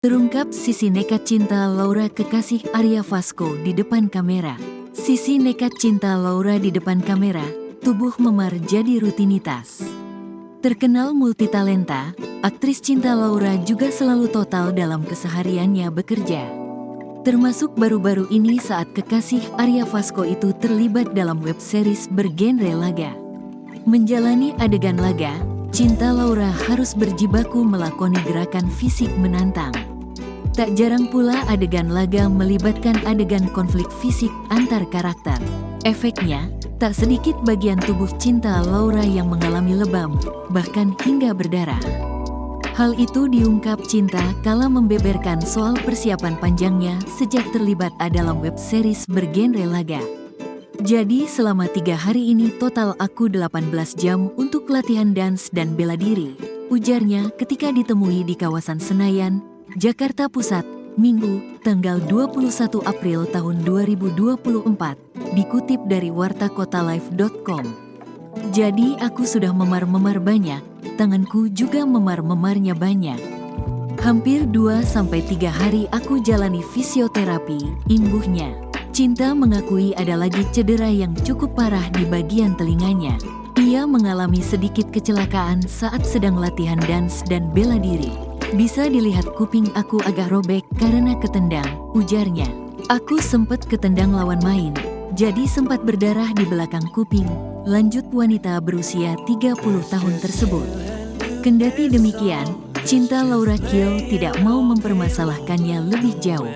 Terungkap sisi nekat cinta Laura kekasih Arya Fasco di depan kamera. Sisi nekat cinta Laura di depan kamera, tubuh memar jadi rutinitas. Terkenal multitalenta, aktris cinta Laura juga selalu total dalam kesehariannya bekerja. Termasuk baru-baru ini saat kekasih Arya Fasco itu terlibat dalam web series bergenre laga. Menjalani adegan laga, cinta Laura harus berjibaku melakoni gerakan fisik menantang. Tak jarang pula adegan laga melibatkan adegan konflik fisik antar karakter. Efeknya, tak sedikit bagian tubuh cinta Laura yang mengalami lebam, bahkan hingga berdarah. Hal itu diungkap cinta kala membeberkan soal persiapan panjangnya sejak terlibat dalam web series bergenre laga. Jadi selama 3 hari ini total aku 18 jam untuk latihan dance dan bela diri, ujarnya ketika ditemui di kawasan Senayan, Jakarta Pusat, Minggu, tanggal 21 April tahun 2024, dikutip dari wartakotalive.com. Jadi aku sudah memar-memar banyak, tanganku juga memar-memarnya banyak. Hampir 2-3 hari aku jalani fisioterapi, imbuhnya. Cinta mengakui ada lagi cedera yang cukup parah di bagian telinganya. Ia mengalami sedikit kecelakaan saat sedang latihan dance dan bela diri. Bisa dilihat kuping aku agak robek karena ketendang, ujarnya. Aku sempat ketendang lawan main, jadi sempat berdarah di belakang kuping, lanjut wanita berusia 30 tahun tersebut. Kendati demikian, cinta Laura Kiel tidak mau mempermasalahkannya lebih jauh.